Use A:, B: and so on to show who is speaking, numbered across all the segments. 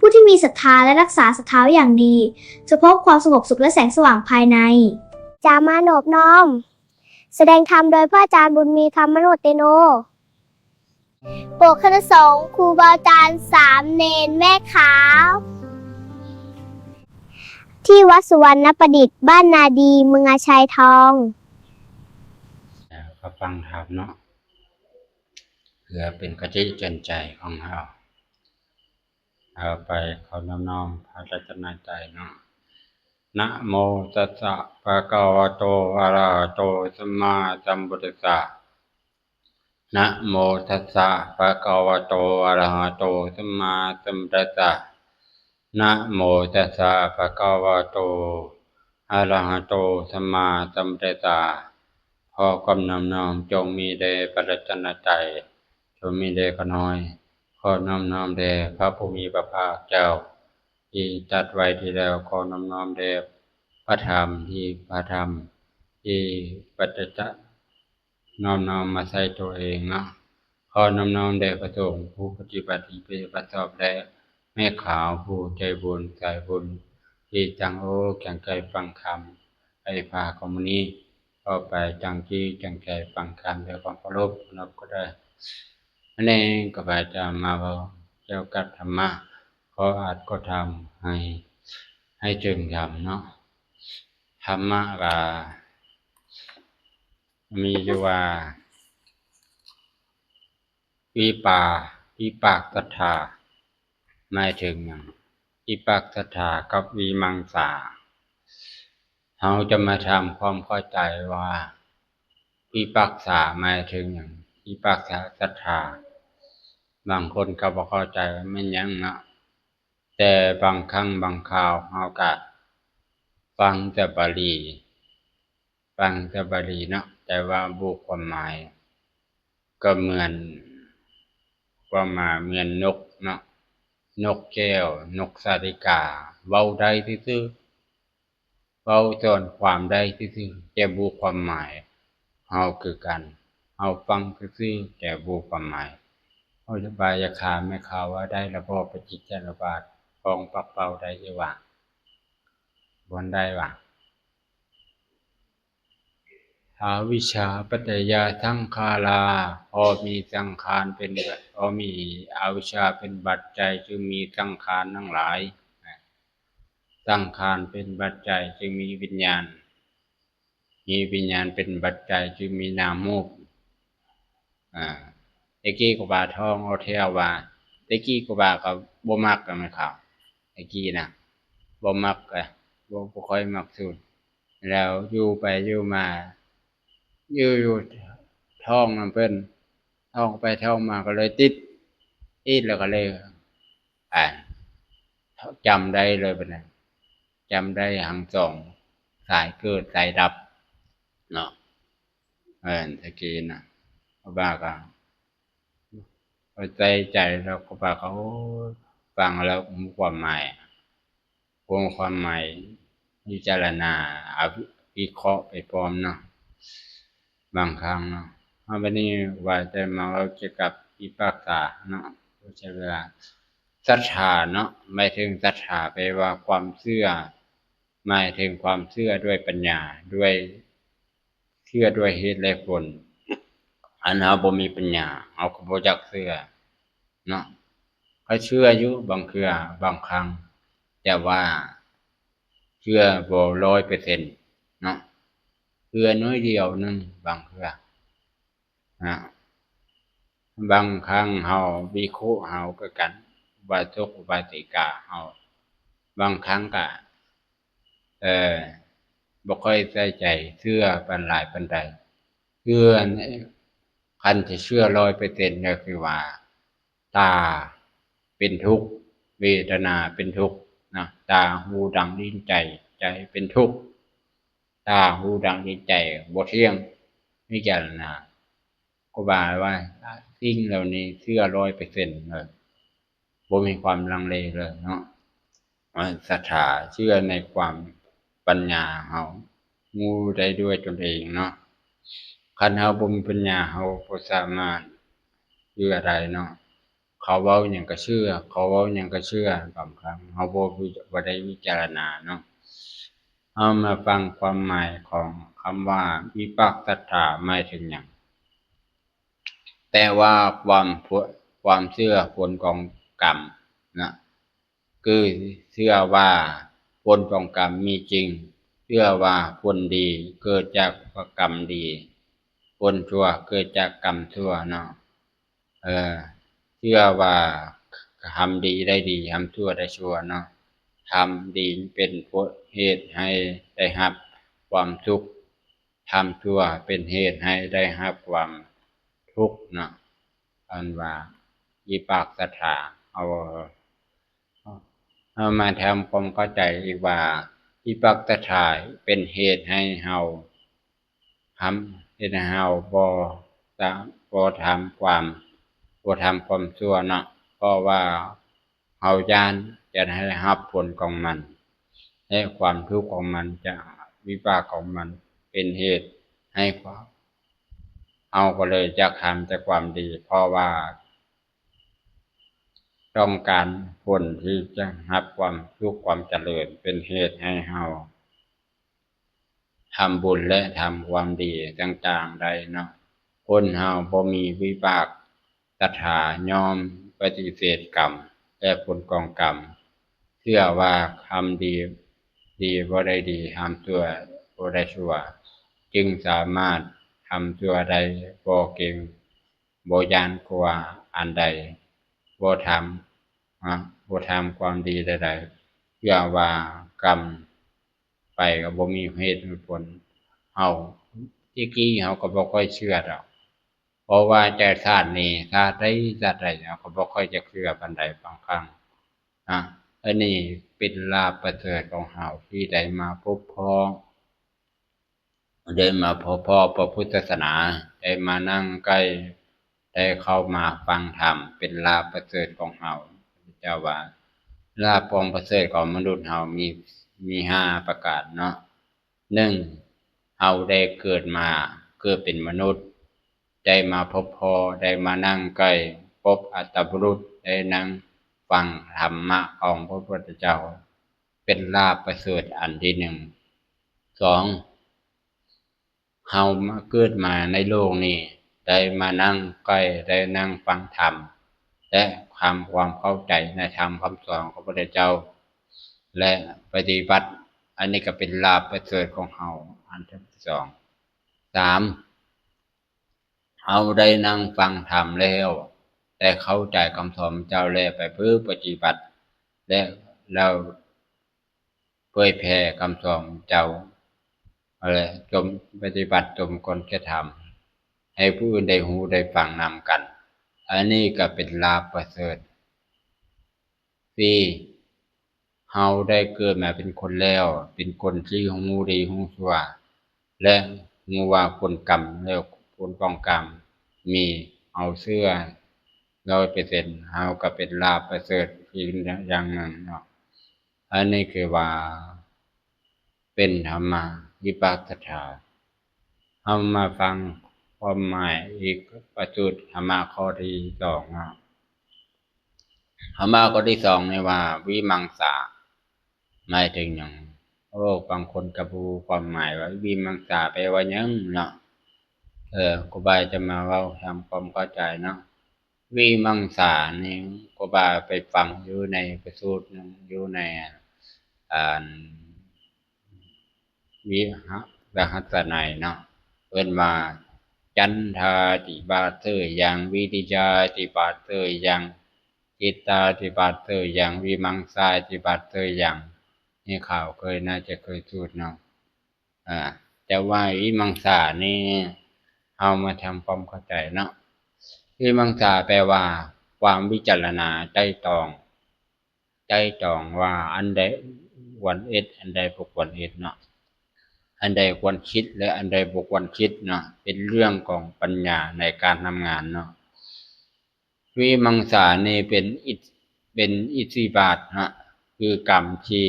A: ผู้ที่มีศรัทธาและรักษาศรัทธาไว้อย่างดีจะพบความสงบสุขและแสงสว่างภายใน
B: จะมาโนบน้อมแสดงธรรมโดยพระอาจารย์บุญมีธรรมโนเตโนโปรดคณะสงฆ์ครูบาอาจารย์3 เณรแม่ขาวที่วัดสุวรรณประดิษฐ์บ้านนาดีเมืองอาชัยทอง
C: ก็ฟังธรรมเนาะเพื่อเป็นกติเตือนใจของเราเอาไปเขาน้อมพระรัตนตรัยเนาะนะโมตัสสะภะคะวะโตอะระหะโตสัมมาสัมพุทธัสสะนะโมตัสสะภะคะวะโตอะระหะโตสัมมาสัมพุทธัสสะนะโมตัสสะภะคะวะโตอะระหะโตสัมมาสัมพุทธัสสะขอความน้อมจงมีแด่พระรัตนตรัยจงมีแด่ข้าน้อยขอน้อมแด่พระผู้มีพระภาคเจ้าที่ตรัสไว้ที่แล้วขอน้อมแด่พระธรรมที่ปฏิจจน้อมมาใส่ตัวเองเนาะขอน้อมแด่พระสงฆ์ผู้ปฏิบัติที่ปฏิบัติชอบและแม่ขาวผู้ใจบุญใจบุญที่จังโอ้แก่งใจฟังคำให้พาของมื้อนี้ก็ไปจังที่จังใจฟังคำด้วยความเคารพนับก็ได้อันนี้ก็ไปจะมาเว้าเกี่ยวกับธรรมะขออาจก็ทำให้จึงทำเนาะธรรมะก็มีอยู่ว่าวิปากศรัทธาหมายถึงหยังวิปากศรัทธากับวิมังสาเราจะมาทำความเข้าใจว่าวิปากษาหมายถึงหยังวิปากษาศรัทธาบางคนก็บ่เข้าใจว่ามันหยังเนาะแต่บางครั้งบางคราวเราก็ฟังแต่บาลีเนาะแต่ว่าบ่ความหมายก็เหมือนความหมายเหมือนนกเนาะนกแก้วนกสาริกาเว้าได้ซื่อๆเว้าส่วนความได้ซื่อๆแต่บ่ความหมายเฮาคือกันเฮาฟังซื่อๆแต่บ่ความหมายเฮาจะบายคาไม่ข่าวว่าได้ระบอบปฏิจจสมุปบาทของปักเป่าได้อยู่ว่าบ่ได้ว่าอวิชชาปัจจยสังขาราพอมีสังขารเป็นพอมีอวิชชาเป็นปัจจัยจึงมีสังขารทั้งหลายสังขารเป็นปัจจัยจึงมีวิญญาณเป็นปัจจัยจึงมีนามรูปตะกี้ก็ว่าท้องเอาแถวว่าตะกี้ก็ว่าก็บ่มักกันมั้ยครับตะกี้น่ะบ่มักก็บ่ค่อยมักสุดแล้วอยู่ไปอยู่มาอยู่ท้องนำเพิ่นท้องไปท้องมาก็เลยติดแล้วก็เลยอ่าจำได้เลยบัดนั้นจำได้ทั้งสองสายเกิดสายดับเนาะตะกี้น่ะว่าก็เข้าใจแล้วก็ว่าเขาฟังแล้วมีความหมายพิจารณาวิเคราะห์ไปพร้อมเนาะบางครั้งเนาะบัดนี้ว่าจะมาเว้าเกี่ยวกับวิปากษาเนาะใช้เวลาศรัทธาเนาะหมายถึงศรัทธาแปลว่าความเชื่อหมายถึงความเชื่อด้วยปัญญาด้วยเชื่อด้วยเหตุและผลอันเฮาบ่มีปัญญาเฮาก็บ่จักเชื่อเนาะก็เชื่ออยู่บางเทื่อบางครั้งแต่ว่าเชื่อบ่100%เนาะเชื่อน้อยเดียวนึงบางเทื่อนะบางครั้งเฮาวิเคราะห์เฮาคือกันอุบาสกอุบาสิกาเฮาบางครั้งก็บ่ค่อยใส่ใจเชื่อปานหลายปานใดเชื่อคันสิเชื่อ100%ก็คือว่าตาเป็นทุกข์เวทนาเป็นทุกข์นะตาหูดังลิ้นใจเป็นทุกข์ตาหูดังลิ้นใจบ่เที่ยงพิจารณาก็ว่าสิ่งเหล่านี้เชื่อ100%เลยบ่มีความลังเลเลยเนาะศรัทธาเชื่อในความปัญญาเฮางูได้ด้วยตนเองเนาะคันเฮาบ่มีปัญญาเฮาบ่สามารถเชื่อได้เนาะ เขาเว้าหยังก็เชื่อเขาเว้าหยังก็เชื่อบางครั้งเฮาบ่ได้วิจารณาเนาะเอามาฟังความหมายของคำว่าวิปัสสนาหมายถึงหยังแปลว่าความเชื่อผลของกรรมนะคือเชื่อว่าผลของกรรมมีจริงเชื่อว่าผลดีเกิดจากกรรมดีผลชั่วเกิดจากกรรมชั่วเนาะเออเชื่อว่าทำดีได้ดีทำชั่วได้ชั่วเนาะทำดีเป็นเหตุให้ได้รับความสุขทำชั่วเป็นเหตุให้ได้รับความทุกข์เนาะอันว่าวิปากสถาเอามาทำความเข้าใจอีกว่าวิปัสสนาเป็นเหตุให้เฮาเฮ็ดให้เฮาบ่ทำความชั่วเนาะเพราะว่าเฮาย้านจะได้รับผลของมันและความทุกข์ของมันจะวิบากของมันเป็นเหตุให้เฮาก็เลยจะทำแต่ความดีเพราะว่าต้องการผลที่จะรับความสุขความเจริญเป็นเหตุให้เฮาทำบุญและทำความดีต่างๆได้เนาะคนเฮาบ่มีวิบากตถายอมปฏิเสธกรรมและผลของกรรมเชื่อว่าทำดีบ่ได้ดีทำชั่วบ่ได้ชั่วจึงสามารถทำชั่วได้บ่เก่งบ่ย้านกว่าอันใดบ่ทำความดีใดๆเชื่อว่ากรรมไปก็บ่มีเหตุมีผลเฮาที่กี้เฮาก็บ่ค่อยเชื่อดอกเพราะว่าแต่ชาตินี้ชาติใดเฮาก็บ่ค่อยจะเชื่อปานใดบางครั้งอันนี้เป็นลาภประเสริฐของเฮาที่ได้มาพบพ้อพระพุทธศาสนาได้มานั่งใกล้ได้เข้ามาฟังธรรมเป็นลาภประเสริฐของเฮาพระเจ้าว่าลาภของประเสริฐของมนุษย์เฮามี5ประการเนาะ1เฮาได้เกิดเป็นมนุษย์ได้มาพบพ้อได้มานั่งใกล้พบอัตตบุรุษได้นั่งฟังธรรมะของพระพุทธเจ้าเป็นลาภประเสริฐอันที่1 2เฮามาเกิดมาในโลกนี้ได้มานั่งใกล้ได้นั่งฟังธรรมและความเข้าใจในธรรมคำสอนของพระพุทธเจ้าและปฏิบัติอันนี้ก็เป็นลาภประเสริฐของเฮาอันที่2 3เฮาได้นั่งฟังธรรมแล้วได้เข้าใจคำสอนเจ้าแล้วไปปฏิบัติและแล้วเผยแผ่คำสอนเจ้าจงปฏิบัติจงคนกระทำให้ผู้อื่นได้หูได้ฟังนำกันอันนี้ก็เป็นลาภประเสริฐ4เฮาได้เกิดมาเป็นคนแล้วเป็นคนที่หูดีหูชั่วและหูว่าผลกรรมแล้วผลของกรรมมีเอาเชื่อ100%เฮาก็เป็นลาภประเสริฐอีกอย่างหนึ่งเนาะอันนี้คือว่าเป็นธรรมะวิปัสสนาเฮามาฟังความหมายอีกประจุธรรมะข้อที่2เนาะธรรมะข้อที่2นี่ว่าวิมังสาหมายถึงหยังบางคนก็บ่รู้ความหมายว่าวิมังสาแปลว่าหยังเนาะครูบาจะมาเว้าทำความเข้าใจเนาะวิมังสานี่ครูบาไปฟังอยู่ในพระสูตรอยู่ในวิรหัสนัยเนาะเอิ้นว่าจันทาติบาเตยังวิริยาติบาเตยังจิตตาติบาเตยังวิมังสาติบาเตยังนี่ข่าวน่าจะเคยพูดเนาะแต่ว่าวิมังสานี่เอามาทำความเข้าใจเนาะวิมังสาแปลว่าความวิจารณาไตร่ตรองว่าอันใดควรอันใดบ่ควรเนาะอันใดควรคิดและอันใดบ่ควรคิดเนาะเป็นเรื่องของปัญญาในการทำงานเนาะวิมังสานี่เป็นอิทธิบาทนะคือกรรมที่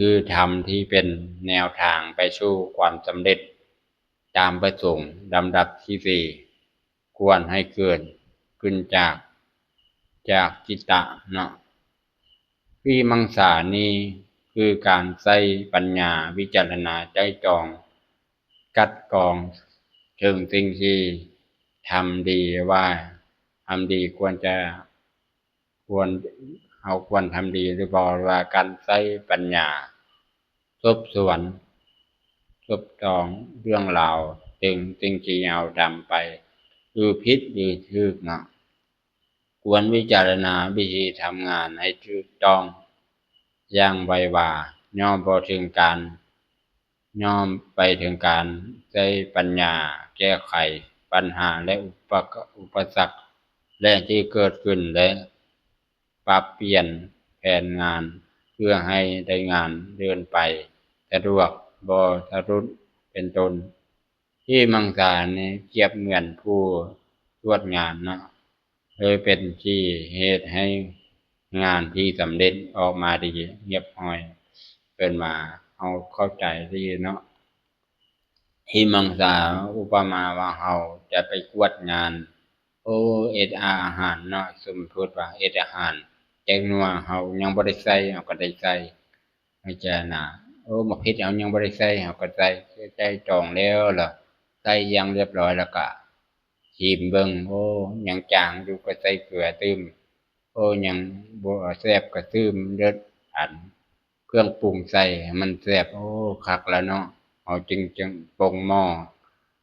C: คือธรรมที่เป็นแนวทางไปสู่ความสำเร็จตามประสงค์ลำดับที่4ควรให้เกิดขึ้นจาก จากจิตตะเนาะวิมังสานี้คือการใช้ปัญญาวิจารณาใจจองกัดกรองถึงสิ่งที่ทำดีว่าทำดีควรเราควรทำดีหรือบ่ว่าการใช้ปัญญาทบทวนทบทองเรื่องราวถึงสิ่งที่เราทำไปคือผิดหรือถูกเนาะควรวิจารณาวิธีทำงานให้ถูกต้องอย่างไวว่าย่อมบ่ถึงการย่อมไปถึงการใช้ปัญญาแก้ไขปัญหาและอุปสรรคและที่เกิดขึ้นและปรับเปลี่ยนแผนงานเพื่อให้ได้งานเดินไปสะดวกบ่ทะรุดเป็นต้นที่มังสานี้เปรียบเหมือนผู้ตรวจงานเนาะเลยเป็นที่เหตุให้งานที่สำเร็จออกมาดีเรียบร้อยเป็นมาเอาเข้าใจดีเนาะที่มังสาอุปมาว่าเราจะไปกวดงานเอ็ดอาหารเนาะสมมุติว่าเอ็ดอาหารแกงนัวเรายังบ่ได้ใส่เราก็ได้ใส่พิจารณาหมกเผ็ดเรายังบ่ได้ใส่เราก็ใส่จองแล้วล่ะใส่อย่างเรียบร้อยแล้วก็ชิมเบิ่งยังจางอยู่ก็ใส่เกลือตื้มยังบ่แซ่บก็ตื้มเด็ดอันเครื่องปรุงใส่ให้มันแซ่บคักแล้วเนาะเอาจึงปรุงหม้อ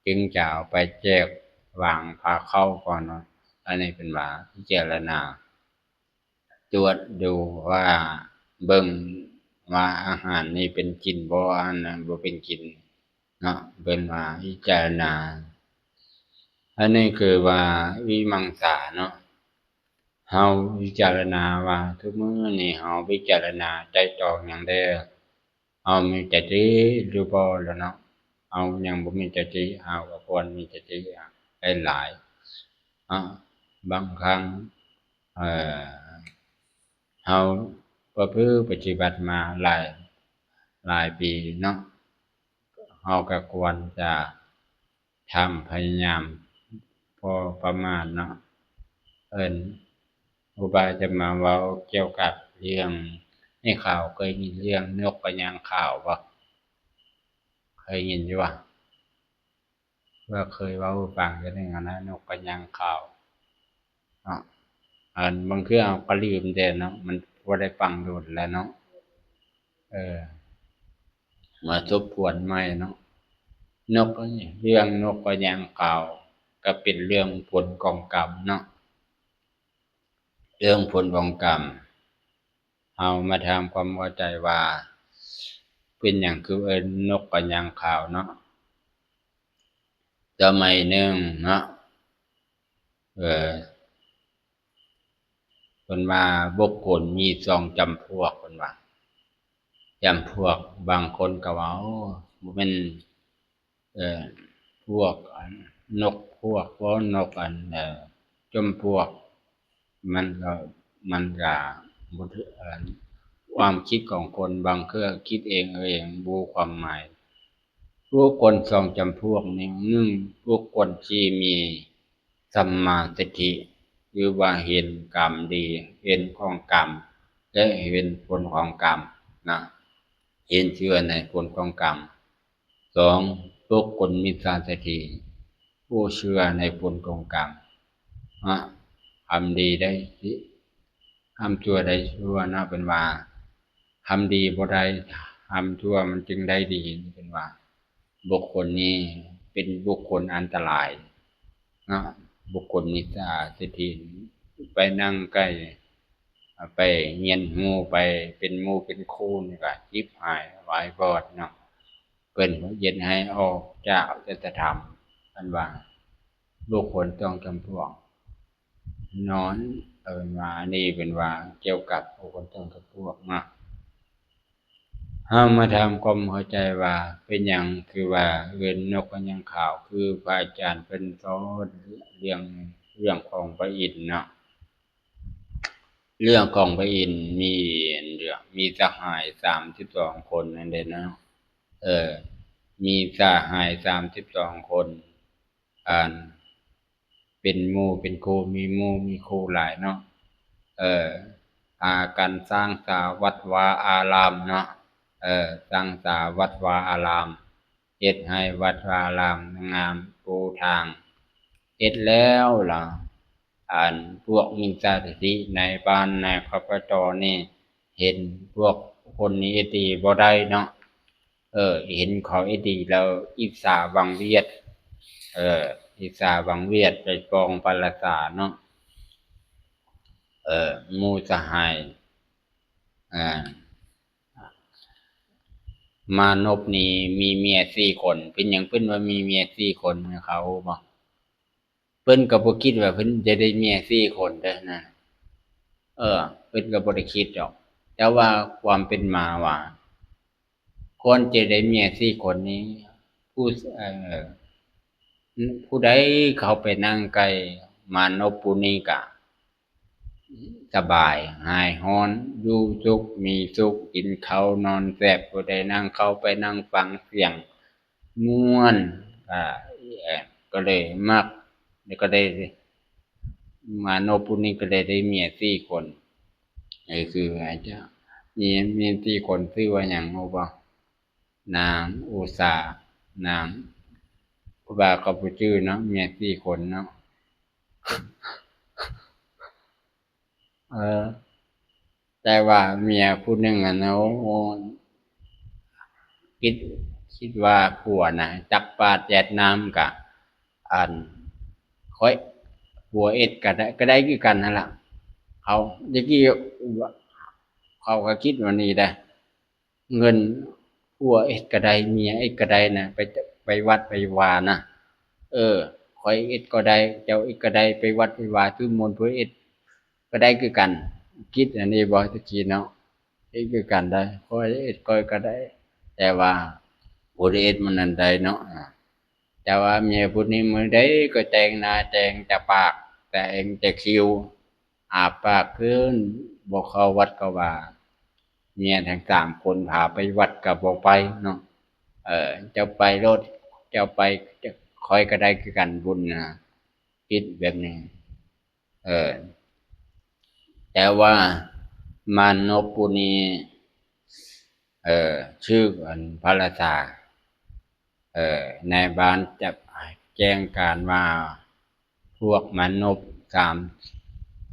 C: จึงจะเอาไปแจกวางพาเข้าก่อนเนาะอันนี้เป็นว่าพิจารณาตรวจดูว่าเบิ่งว่าอาหารนี้เป็นกินบ่อันนั้นบ่เป็นกินเนาะเป็นว่าพิจารณาอันนี้คือว่าวิมังสาเนาะเฮาพิจารณาว่าทุกมื้อนี้เฮาพิจารณาใจจองหยังแด้เฮามีสติหรือบ่ล่ะเนาะเฮายังบ่มีสติเฮาก็ควรมีสติหลายบางครั้งเฮาประพฤติปฏิบัติมาหลายปีเนาะเฮาก็ควรจะทำพยายามพอประมาณเนาะครูบาจะมาเว้าเกี่ยวกับเรื่องในข่าวเคยยินเรื่องนกกระยางขาวบ่เคยยินอยู่บ่ว่าเคยเว้าให้ฟังจักหนึ่งนะนกกระยางขาวเนาะบางเทื่อเราก็ลืมแต่เนาะมันบ่ได้ฟังโดนแล้วเนาะมาทบทวนใหม่เนาะเรื่องนกกระยางขาวก็เป็นเรื่องผลของกรรมเนาะเรื่องผลของกรรมเฮามาทำความเข้าใจว่าเป็นหยังคือเอิ้นนกกระยางขาวเนาะสมัยหนึ่งเนาะเพิ่นว่าบุคคลมี2จำพวกเพิ่นว่าจำพวกบางคนก็ว่าบ่แม่นพวกนกพวกบ่นกจำพวกมันก็บ่ถือความคิดของคนบางเทื่อคิดเองบ่รู้ความหมายบุคคล2จำพวกนี้1บุคคลที่มีสัมมาทิฏฐิหรือว่าเห็นกรรมดีเห็นของกรรมและเห็นผลของกรรมนะเห็นเชื่อในผลของกรรม2บุคคลมิจฉาทิฏฐิผู้เชื่อในผลของกรรมทำดีได้ทำชั่วได้ชั่วนะเป็นว่าทำดีบ่ได้ทำชั่วมันจึงได้ดีเป็นว่าบุคคลนี้เป็นบุคคลอันตรายนะบุคคลมิจฉาทิฏฐิไปนั่งใกล้ไปเงียนหูไปเป็นหมู่เป็นคู่นี่ก็ชิบหายวายบอดเนาะเพิ่นเย็นให้ออกจากศีลธรรมอันว่าบุคคลต้องจำพวกนอนว่านี่เป็นว่าเกี่ยวกับบุคคลต้องจำพวกนะเฮามาทำความเข้าใจว่าเป็นหยังคือว่าเอิ้นนกกระยางขาวคือพระอาจารย์เพิ่นสอนเรื่องของพระอินทร์เนาะเรื่องของพระอินทร์มีสหาย32คนนั่นเด้เนาะมีสหาย32คนเป็นหมู่เป็นคู่มีหมู่มีคู่หลายเนาะ เออพากันสร้างสาวัดวาอารามเนาะสร้างสาวัดวาอารามเฮ็ดให้วัดวาอารามงามปูทางเฮ็ดแล้วล่ะพวกมิจฉาทิฐิในบ้านในคปจนี่เห็นพวกคนนี้ดีบ่ได้เนาะเห็นเขาดีแล้วอิจฉาวังเวียดอิจฉาวังเวียดไปปองปราสาทเนาะหมู่สหายอ่ามานพนี่มีเมีย4คนเป็นหยังเพิ่นว่ามีเมีย4คนให้เขาบ่เพิ่นก็บ่คิดว่าเพิ่นจะได้เมีย4คนเด้อนะเพิ่นก็บ่ได้คิดดอกแต่ว่าความเป็นมาว่าควรจะได้เมีย4คนนี้ผู้ผู้ใดเขาไปนั่งใกล้มานพผู้นี้ก็สบายหายร้อนอยู่สุขมีสุขกินข้าวนอนแซ่บผู้ใดนั่งเข้าไปนั่งฟังเสียงม่วนก็เลยมักแล้วก็ได้มานพผู้นี้ก็เลยได้เมีย4คนคืออาจจะมี4คนชื่อว่าหยังรู้บ่นางอุษานางครูบาก็บ่ชื่อเนาะเมีย4คนเนาะแต่ว่าเมียผู้หนึ่งเนาะคิดว่าผัวน่ะจักปาดแยดน้ำกับค่อยผัวเอ็ดก็ได้คือกันนั่นล่ะเขาเมื่อกี้เขาก็คิดว่านี่ได้เงินผัวเอ็ดก็ได้เมียเอ็ดก็ได้นะไปวัดไปวานะค่อยเอ็ดก็ได้เจ้าเอ็ดก็ได้ไปวัดไปวาทุกมนต์ผัวเอ็ดก็ได้คือกันคิดอันนี้บ่ตะกี้เนาะคือกันได้ค่อยเอ็ดก็ได้แต่ว่าผู้เอ็ดมันนั่นได้เนาะแต่ว่าเมียผู้นี้มื้อใดก็แต่งหน้าแต่งแต่ปากแต่งแต่คิ้วอาปากขึ้นบ่เข้าวัดก็ว่าเมียทั้ง3คนพาไปวัดก็บ่ไปเนาะเจ้าไปโลดเจ้าไปค่อยก็ได้คือกันบุญนะคิดแบบนี้แต่ว่ามานพผู้นี้ชื่อพระราชาในบ้านจะแจ้งการว่าพวกมานพ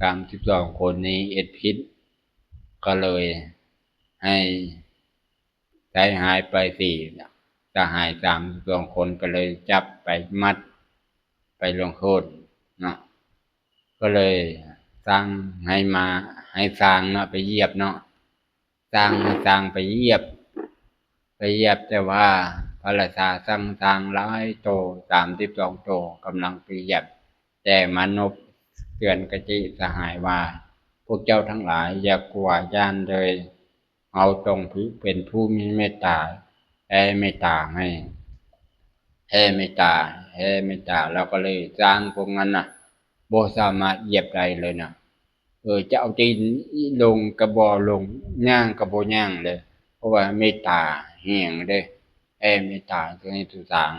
C: 32คนนี้เอ็ดผิดก็เลยให้ใจหายไป4สหาย32คนก็เลยจับไปมัดไปลงโทษเนาะก็เลยสร้างให้สร้างเนาะไปเหยียบเนาะสร้างไปเหยียบแต่ว่าพระราชาสั่งหลายโต32โตกำลังไปเหยียบแต่มานพเตือนกจิสหายว่าพวกเจ้าทั้งหลายอย่ากลัวย่านเลยเอาจงเป็นผู้มีเมตตาแผ่เมตตาให้แผ่เมตตาแล้วก็เลยสร้างพวกนั้นน่ะบ่สามารถเหยียบได้เลยนะจะเอาตีนลงก็บ่ลงย่างก็บ่ย่างเลยเพราะว่าเมตตาแห้งเด้แผ่เมตตาถึงให้ทุกทาง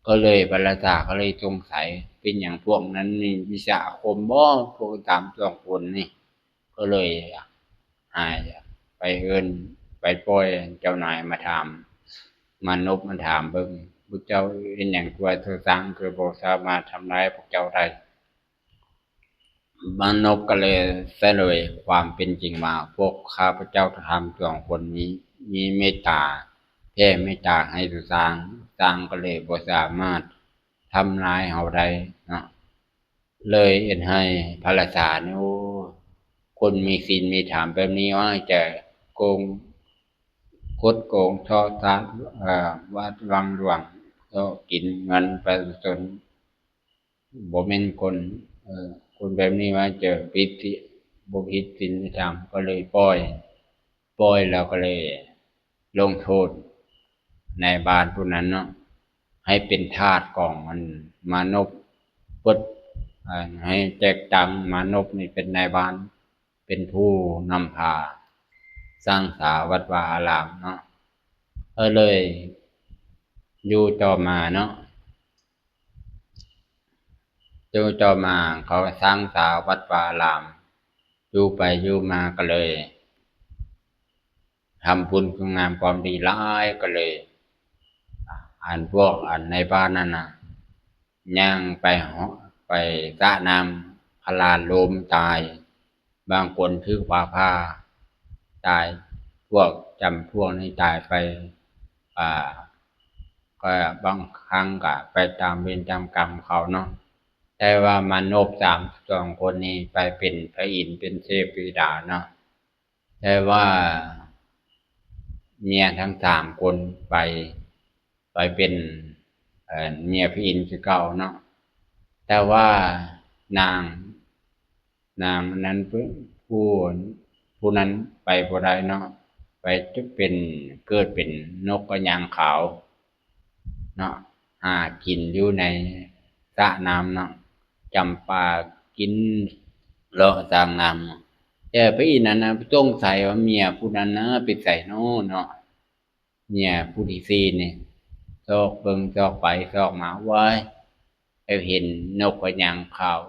C: ก็เลยพระราชาก็เลยสงสัยเป็นหยังพวกนั้นมีวิชาอาคมบ่พวก32คนนี่ก็เลยหายไปเอิ้นไปปล่อยเจ้านายมาถามมานพมาถามเบิ่งพวกเจ้าเฮ็ดหยังตัวสร้างคือบ่สามารถทำร้ายพวกเจ้าได้มานพก็เลยเฉลยความเป็นจริงว่าพวกข้าพเจ้า32คนนี้มีเมตตาแผ่เมตตาให้ทุกสร้างก็เลยบ่สามารถทำร้ายเฮาได้เนาะเลยเฮ็ดให้พระราชานี่คนมีศีลมีธรรมแบบนี้ว่าจะโกงคดโกงช่อทรัพย์วัดวังหลวงก็กินเงินประชาชนบ่แม่นคนแบบนี้ว่าจะผิดบ่ผิดศีลธรรมก็เลยปล่อยแล้วก็เลยลงโทษในบ้านผู้นั้นเนาะให้เป็นทาสของมานพปลดให้แจกตังมานพนี่เป็นนายบ้านเป็นผู้นำพาสร้างสาวัดวาอารามเนาะเลยอยู่ต่อมาเนาะอยู่ต่อมาเขาสร้างสาวัดวาอาราม อยู่ไปอยู่มาก็เลยทำบุญคุณงามความดีหลายก็เลยพวกในบ้านนั่นน่ะย่างไปไปสระน้ำพลานโลมตายบางคนถือว่าผ้าตายพวกจำพวกนี้ตายไปก็บางครั้งก็ไปตามเวรตามกรรมเขาเนาะแต่ว่ามนุษย์32 คนนี้ไปเป็นพระอินทร์เป็นเทพธิดาเนาะแต่ว่าเมียทั้ง3 คนไปเป็นเมียพระอินทร์คือเก่าเนาะแต่ว่านางนั้นผู้นั้นไปบ่ได้เนาะไปจะเป็นเกิดเป็นนกกระยางขาวเนาะหากินอยู่ในสระน้ำเนาะจำปากินเลาะตามน้ำแต่พระอินทร์นั้นนะต้องใส่ว่าเมียผู้นั้นนะไปใส่โน่เนาะเมียผู้ที่สี่นี่ซอกเบิ่งซอกไปซอกมาไว้ไปเห็นนกกระยางขาว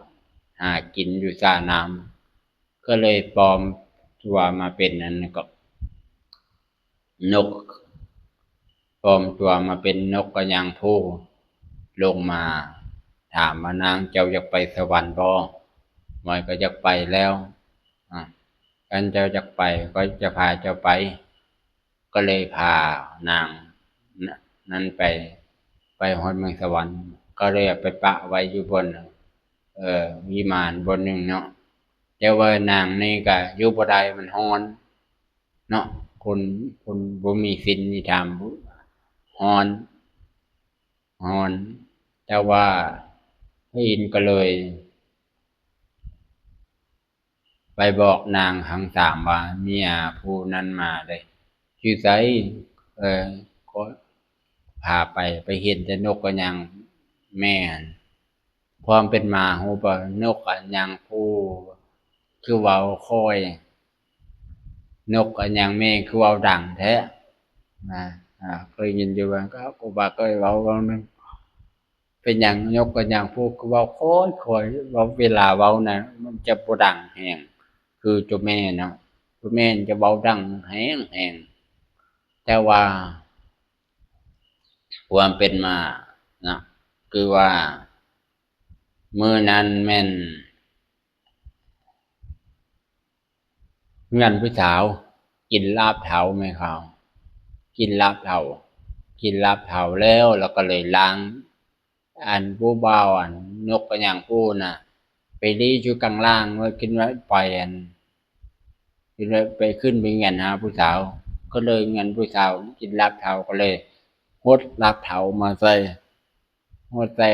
C: หากินอยู่สระน้ำก็เลยปลอมตัวมาเป็นนั้นก็นกปลอมตัวมาเป็นนกกระยางผู้ลงมาถามว่านางเจ้าอยากไปสวรรค์บ่หมอยก็อยากไปแล้วกันเจ้าอยากไปก็จะพาเจ้าไปก็เลยพานางนั้นไปฮอดเมืองสวรรค์ก็เลยไปปะไว้อยู่บนวิมานบนหนึ่งเนาะแต่ว่านางนี่ก็อยู่บ่ได้มันร้อนเนาะคนบ่มีศีลมีธรรมร้อนแต่ว่าพระอินทร์ก็เลยไปบอกนางทั้ง3ว่าเมียผู้นั้นมาเลยชื่อไสก็พาไปเห็นแต่นกกระยางแม่ความเป็นมาฮู้บ่นกกระยางผู้คือเว้าค่อยนกกระยางแม่คือเว้าดังแท้เคยยินอยู่ว่าก็ครูบาเคยเว้านึงเป็นหยังนกกระยางผู้คือเว้าค่อยๆเว้าเวลาเว้าน่ะมันจะบ่ดังแฮงคือเจ้าแม่เนาะเจ้าแม่จะเว้าดังแฮงแต่ว่าความเป็นมานะคือว่ามื้อนั้นแม่นเฮือนผู้สาวกินลาบเฒ่าแม่เขากินลาบเฒ่าแล้วก็เลยล้างผู้บ่าวนกกระยางผู้น่ะไปรีอยู่ข้างล่างว่าคิดว่าปล่อยคิดว่าไปขึ้นไปเงียนหาผู้สาวก็เลยเงียนผู้สาวกินลาบเฒ่าก็เลยฮดลาบเฒ่ามาใส่ฮดใส่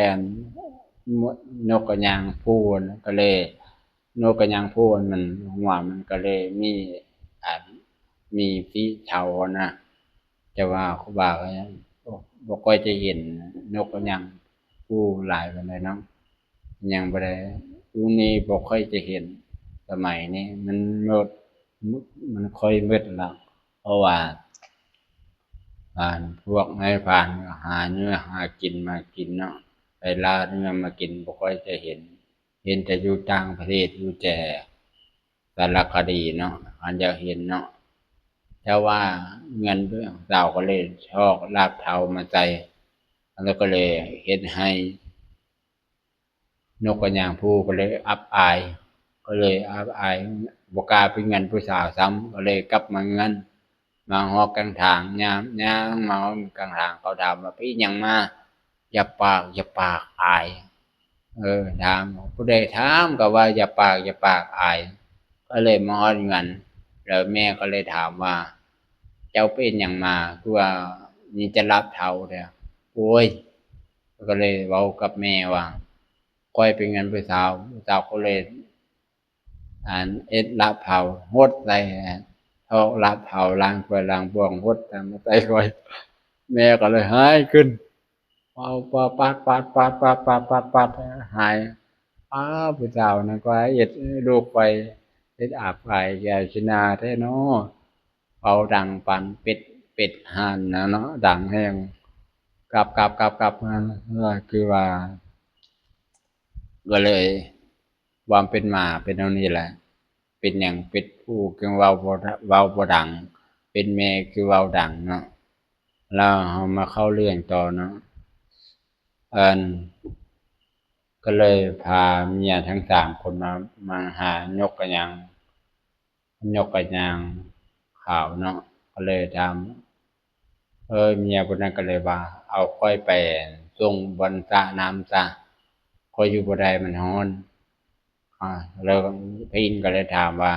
C: นกกระยางผู้ก็เลยนกกระยางผู้มันหัวมันก็เลยมีสีเทานะแต่ว่าครูบาก็บ่ค่อยจะเห็นนกกระยางผู้หลายปานใดเนาะยังบ่ได้ยุคนี้บ่ค่อยจะเห็นสมัยนี้มันค่อยมืดแล้วเพราะว่าพวกนายพรานก็หาเนื้อหากินมากินเนาะไปล่าเนื้อมากินบ่ค่อยจะเห็นแต่อยู่ต่างประเทศอยู่แต่สารคดีเนาะอันจะเห็นเนาะแต่ว่าเงินเราก็เลยชอกลาบเทามาใส่แล้วก็เลยเฮ็ดให้นกกระยางผู้ก็เลยอับอายบ่กล้าไปเงินผู้สาวซ้ำก็เลยกลับมาเงินมาฮอกกลางทางย่างมากลางทางเขาถามว่าพี่หยังมาอย่าปากอายถามผู้ใดถามก็ว่าอย่าปากอายก็เลยมาฮอดเงินแล้วแม่ก็เลยถามว่าเจ้าเป็นหยังมาคือว่านี่จะรับเฒ่าแท้โอ้ยก็เลยเว้ากับแม่ว่าค่อยไปเงินผู้สาวก็เลยเอ็ดลาบเผาฮดใส่เอาลาบเผาล้างถ้วยล้างบ่วงฮดมาใส่ค่อยแม่ก็เลยหายขึ้นเอาปัดหายผู้สาวนั่นก็เอ็ดลูกไปเอ็ดอาบไอแก่ชินาแท้เนาะเป่าดังปันเป็ดห่านนะเนาะดังแฮงกลับนั่นคือว่าก็เลยความเป็นมาเป็นเท่านี้แหละ เ เป็นหยังเป็นผู้คือเว้าบ่ดังเป็นแม่คือเว้าดังเนาะแล้วเฮามาเข้าเรื่องต่อเนาะอันก็เลยพาเมียทั้ง3คนมาหานกกระยางขาวเนาะก็เลยถามเมียผู้นั้นก็เลยว่าเอาค่อยไปส่งบอนสระน้ำซะค่อยอยู่บ่ได้มันร้อนแล้วพี่อินก็เลยถามว่า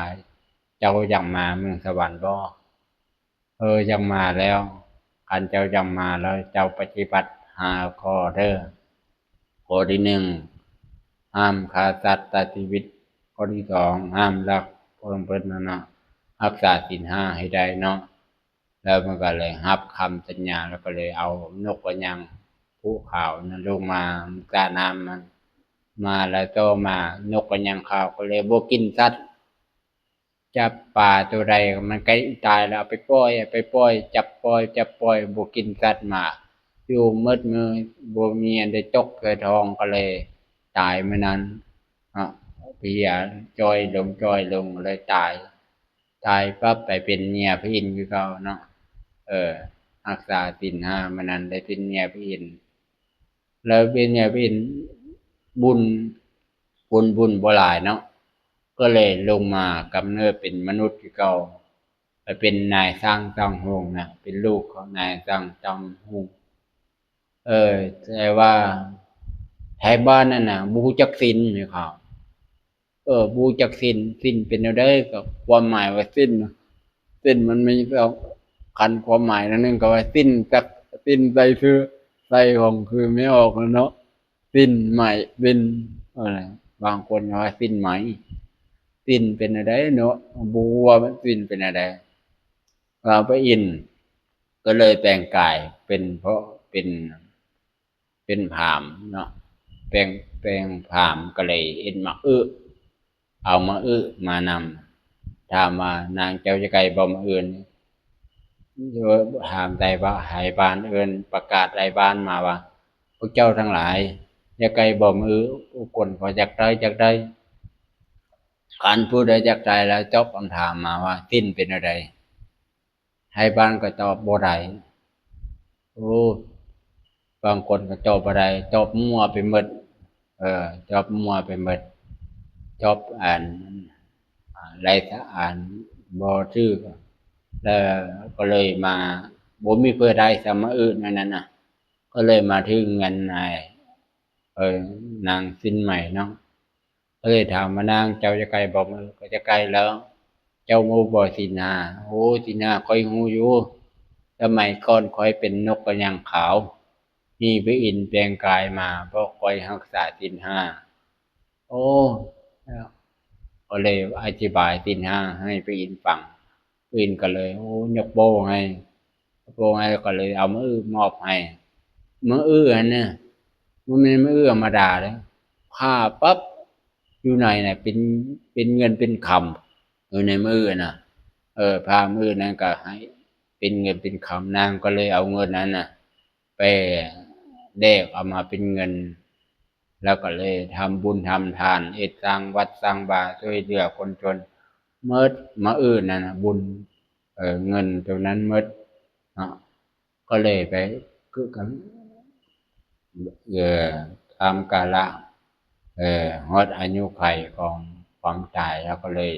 C: เจ้าอยากมาเมืองสวรรค์บ่อยากมาแล้วคันเจ้าอยากมาแล้วเจ้าปฏิบัติ5ข้อเด้อข้อที่1ห้ามฆ่าสัตว์ตัดชีวิตข้อที่2ห้ามลักของเพิ่นนั่นน่ะรักษาศีล5ให้ได้เนาะแล้วมันก็เลยรับคำสัญญาแล้วก็เลยเอานกกระยางภูเขานั้นลงมาสระน้ำมันมาแล้วต่อมานกกระยางขาวก็เลยบ่กินสัตว์จับปลาตัวใดมันใกล้ตายแล้วเอาไปปล่อยจับปล่อยบ่กินสัตว์มาอยู่มืดมื้อบ่มีอันได้ตกใส่ท้องก็เลยตายมื้อนั้นเพลียจ้อยลงเลยตายปั๊บไปเป็นเมียพระอินทร์คือเก่าเนาะรักษาศีล5มื้อนั้นได้เป็นเมียพระอินทร์แล้วเป็นเมียพระอินทร์บุญบ่หลายเนาะก็เลยลงมากำเนิดเป็นมนุษย์คือเก่าไปเป็นนายสร้างจองฮงนะเป็นลูกของนายสร้างจองฮงแต่ว่าไทยบ้านนั่นน่ะบ่รู้จักศีลแม่เขาบ่รู้จักศีลเป็นแนวใดก็ความหมายว่าศีลมันมี2 ความหมายอันนึงก็ว่าศีลจักศีลใส่คือใส่ของคือไม่ออกแล้วเนาะศีลใหม่เป็นอะไรบางคนก็ว่าศีลไหมศีลเป็นอะไรเนาะบ่รู้ว่ามันศีลเป็นอะไรพระอินทร์ก็เลยแปลงกายเป็นเพราะเป็นพราหมณ์เนาะแปลงพราหมณ์ก็เลยเอ็นมาเอามามานำถามว่านางเจ้าจะไกลบ่มาอื่นถามได้ว่าให้บ้านเอิ้นประกาศในบ้านมาว่าพวกเจ้าทั้งหลายอย่าไกลบ่มาผู้คนขอจักได้คันผู้ใดจักได้แล้วจบคำถามมาว่าศีลเป็นอะไรให้บ้านก็ตอบบ่ได้บางคนก็ตอบบ่ได้ตอบมั่วไปหมดตอบมั่วไปหมดตอบอ่านไรอ่านบ่ชื่อแล้วก็เลยมาบ่มีเพื่อใดสมาอื่นนั้นน่ะก็เลยมาถึงเงินนางสินใหม่เนาะก็เลยถามว่านางเจ้าจะไกลบ่มือก็จะไกลแล้วเจ้าฮู้บ่ศีล5ศีล5ข้อยฮู้อยู่สมัยก่อนข้อยเป็นนกกระยางขาวมีพระอินทร์แปลงกายมาเพราะข้อยรักษาศีล5ก็เลยอธิบายศีล5ให้พระอินทร์ฟังพระอินทร์ก็เลยยกโป้ให้ก็เลยเอามือมอบให้มืออันน่ะมันไม่มือธรรมดาเด้ผ้าปั๊บอยู่ในน่ะเป็นเงินเป็นคำอยู่ในมือน่ะผ้ามือนั้นก็ให้เป็นเงินเป็นคำนางก็เลยเอาเงินนั้นน่ะไปแลกเอามาเป็นเงินแล้วก็เลยทำบุญทำทานสร้างวัดสร้างบาตรช่วยเหลือคนจนหมดมานั่นน่ะบุญเงินตรงนั้นหมดเนาะก็เลยไปคือกันทำกาละฮอดอายุไขของความตายแล้วก็เลย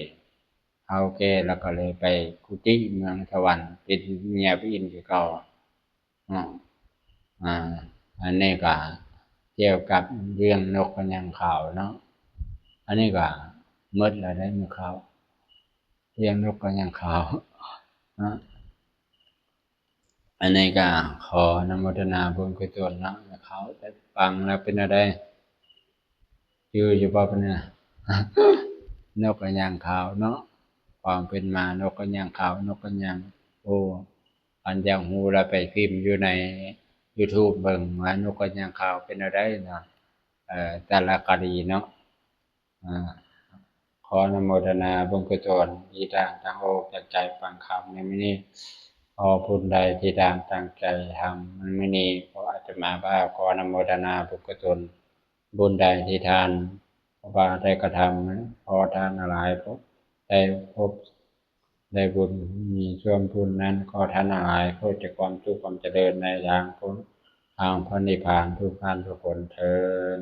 C: เอาแกแล้วก็เลยไปกุฏิเมืองสวรรค์เป็นเมียพระอินทร์คือเก่าอันนี้ก็เกี่ยวกับเรื่องนกกระยางขาวเนาะอันนี้ก็หมดแล้วได้มื้อเขาเรื่องนกกระยางขาวอันนี้ก็ขออนุโมทนาบุญกุศลเนาะเขาได้ฟังแล้วเป็นอะไรอยู่บ่ปะเนี่ย นกกระยางขาวเนาะความเป็นมานกกระยางขาวนกกระยางอันยังฮู้แล้วไปพิมพ์อยู่ใน YouTube เบิ่งว่านกกระยางขาวเป็นอะไรเนาะแต่ละคดีเนาะขออนุโมทนาบุญกุศลที่ตั้งอกตั้งใจฟังคำในมื้อนี้ขอผู้ใดที่ตั้งใจทำในมื้อนี้ขออาตมาภาพขออนุโมทนาบุญกุศลบุญใดที่ท่านว่าได้กระทำขอทานหลาย ได้พบได้บุญมีส่วนบุญนั้นขอท่านทั้งหลายเพื่อจะความสุขความเจริญในทางพระนิพพานทุกท่านทุกคนเทอญ